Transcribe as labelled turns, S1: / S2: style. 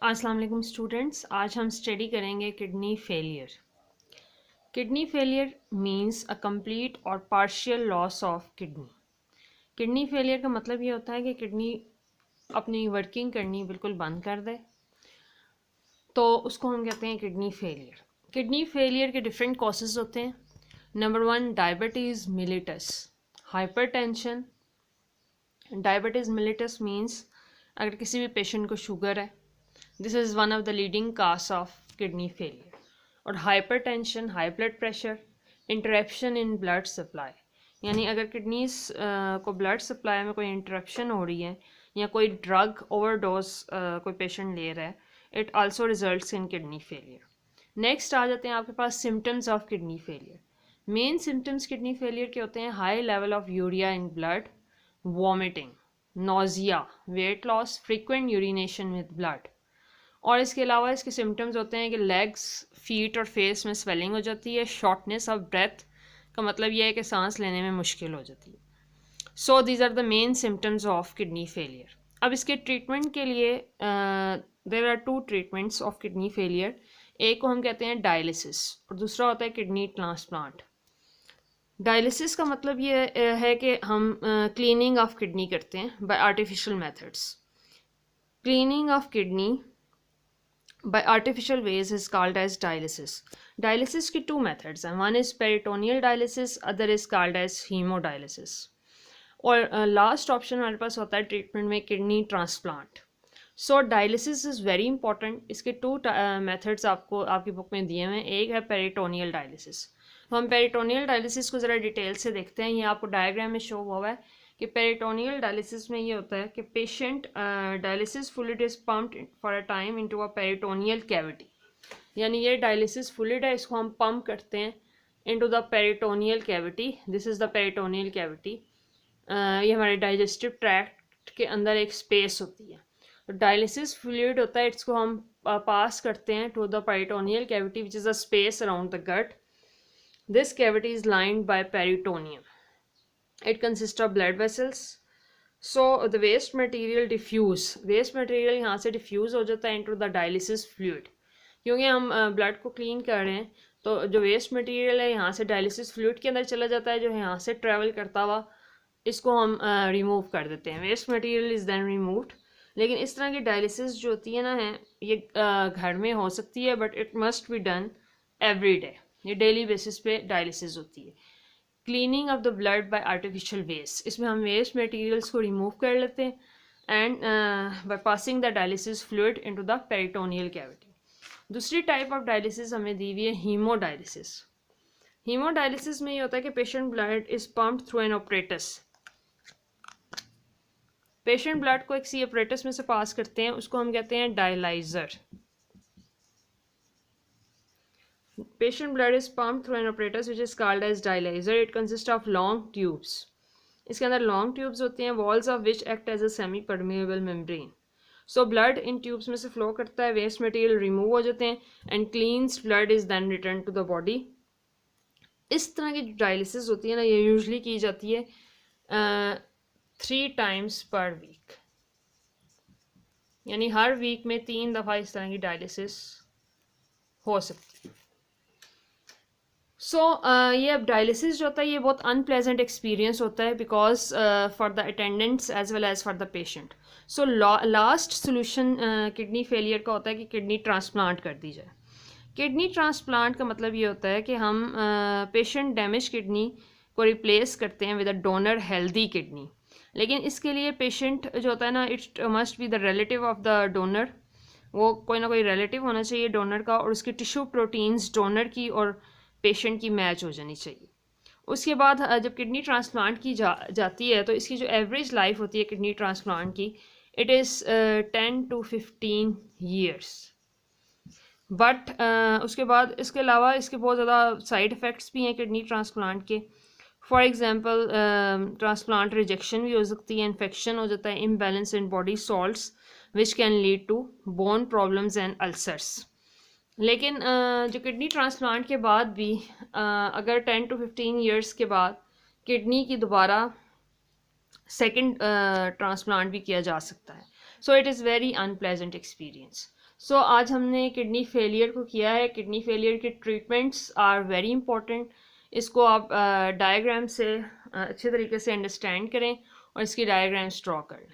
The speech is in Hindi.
S1: अस्सलाम वालेकुम स्टूडेंट्स, आज हम स्टडी करेंगे kidney failure. Kidney failure means a complete और partial loss of kidney. Kidney failure का मतलब ये होता है कि किडनी अपनी वर्किंग करनी बिल्कुल बंद कर दे, तो उसको हम कहते हैं किडनी फेलियर। किडनी फेलियर के डिफरेंट कॉजेज़ होते हैं। Number 1, diabetes mellitus, hypertension. Diabetes mellitus means अगर किसी भी पेशेंट को शुगर है, this is one of the leading cause of kidney failure. और hypertension, high blood pressure, interruption in blood supply, यानी अगर किडनीज को ब्लड सप्लाई में कोई इंटरप्शन हो रही है या कोई ड्रग ओवरडोज कोई पेशेंट ले रहा है, it also results in kidney failure. Next आ जाते हैं आपके पास symptoms of kidney failure. Main symptoms kidney failure के होते हैं high level of urea in blood, vomiting, nausea, weight loss, frequent urination with blood. और इसके अलावा इसके सिम्टम्स होते हैं कि लेग्स, फीट और फेस में स्वेलिंग हो जाती है, शॉर्टनेस ऑफ ब्रेथ का मतलब यह है कि सांस लेने में मुश्किल हो जाती है। So these are the main symptoms of kidney failure. अब इसके ट्रीटमेंट के लिए there are two treatments of kidney failure. एक को हम कहते हैं डायलिसिस और दूसरा होता है किडनी ट्रांसप्लांट। डायलिसिस का मतलब ये है कि हम क्लीनिंग ऑफ किडनी करते हैं bye artificial methods. Cleaning of kidney by artificial ways is called as dialysis. Dialysis की two methods हैं. One is peritoneal dialysis, other is called as hemodialysis. और लास्ट ऑप्शन हमारे पास होता है ट्रीटमेंट में kidney transplant. So dialysis is very important. इसके टू मेथड्स आपको आपकी बुक में दिए हुए हैं। एक है पेरिटोनियल डायलिसिस। तो हम पेरिटोनियल डायलिसिस को ज़रा डिटेल से देखते हैं। ये आपको डायग्राम में शो हुआ है कि पेरिटोनियल डायलिसिस में ये होता है कि patient dialysis fluid is pumped for a time into a peritoneal cavity, यानी ये डायलिसिस फ्लूइड है, इसको हम पंप करते हैं into the peritoneal cavity. This is the peritoneal cavity. ये हमारे डाइजेस्टिव ट्रैक्ट के अंदर एक स्पेस होती है। तो डायलिसिस फ्लूइड होता है, इसको हम पास करते हैं to the peritoneal cavity which is a space around the gut. This cavity is lined by peritoneum. It consists of blood vessels. So the waste material यहाँ से डिफ्यूज़ हो जाता है into the dialysis fluid, क्योंकि हम ब्लड को क्लीन कर रहे हैं, तो जो वेस्ट मटेरियल है यहाँ से डायलिसिस फ्लूइड के अंदर चला जाता है, जो यहाँ से ट्रैवल करता हुआ इसको हम रिमूव कर देते हैं। Waste material is then removed. लेकिन इस तरह की डायलिसिस जो होती है ना है, ये घर में हो सकती है, but it must be done every day. ये डेली बेसिस पे डायलिसिस होती है। Cleaning of the blood by artificial waste, इसमें हम वेस्ट मटेरियल्स को रिमूव कर लेते हैं and by passing the dialysis fluid into the peritoneal cavity. दूसरी टाइप ऑफ डायलिसिस हमें दी हुई है हीमोडायलिसिस। हीमोडायलिसिस में ये होता है कि patient blood is pumped through an apparatus. Patient blood को एक सी ऑपरेटस में से पास करते हैं, उसको हम कहते हैं dialyser. Patient blood is pumped through an apparatus which is called as dialyzer. It consists of long tubes. इसके अंदर long tubes होती हैं, walls of which act as a semi-permeable membrane. So blood in tubes में से flow करता है, waste material remove हो जाते हैं and cleansed blood is then returned to the body. इस तरह की डायलिसिस होती है ना, ये यूजली की जाती है 3 times per week, यानी हर वीक में 3 दफ़ा इस तरह की डायलिसिस हो सकती है। सो ये अब डायलिसिस जो होता है ये बहुत अनप्लेजेंट एक्सपीरियंस होता है, because for the attendants as well as for the patient. So last solution kidney failure का होता है कि किडनी ट्रांसप्लांट कर दी जाए। किडनी ट्रांसप्लांट का मतलब ये होता है कि हम पेशेंट डैमेज किडनी को रिप्लेस करते हैं with a donor healthy kidney. लेकिन इसके लिए पेशेंट जो होता है ना, it must be the relative of the donor. वो कोई ना कोई रिलेटिव होना चाहिए डोनर का, और उसकी टिश्यू प्रोटीन्स डोनर की और पेशेंट की मैच हो जानी चाहिए। उसके बाद जब किडनी ट्रांसप्लांट की जाती है, तो इसकी जो एवरेज लाइफ होती है किडनी ट्रांसप्लांट की, it is 10 to 15 years। But उसके बाद इसके अलावा इसके बहुत ज़्यादा साइड इफ़ेक्ट्स भी हैं किडनी ट्रांसप्लांट के। फॉर एग्जांपल ट्रांसप्लांट रिजेक्शन भी हो सकती है, इन्फेक्शन हो जाता है, imbalance in body salts which can lead to bone problems and ulcers. लेकिन जो किडनी ट्रांसप्लांट के बाद भी अगर 10 to 15 years के बाद किडनी की दोबारा सेकंड ट्रांसप्लांट भी किया जा सकता है। So it is very unpleasant experience. So आज हमने किडनी फेलियर को किया है। किडनी फेलियर के ट्रीटमेंट्स आर वेरी इंपॉर्टेंट। इसको आप डायग्राम से अच्छे तरीके से अंडरस्टैंड करें और इसकी डायग्राम्स ड्रॉ करें।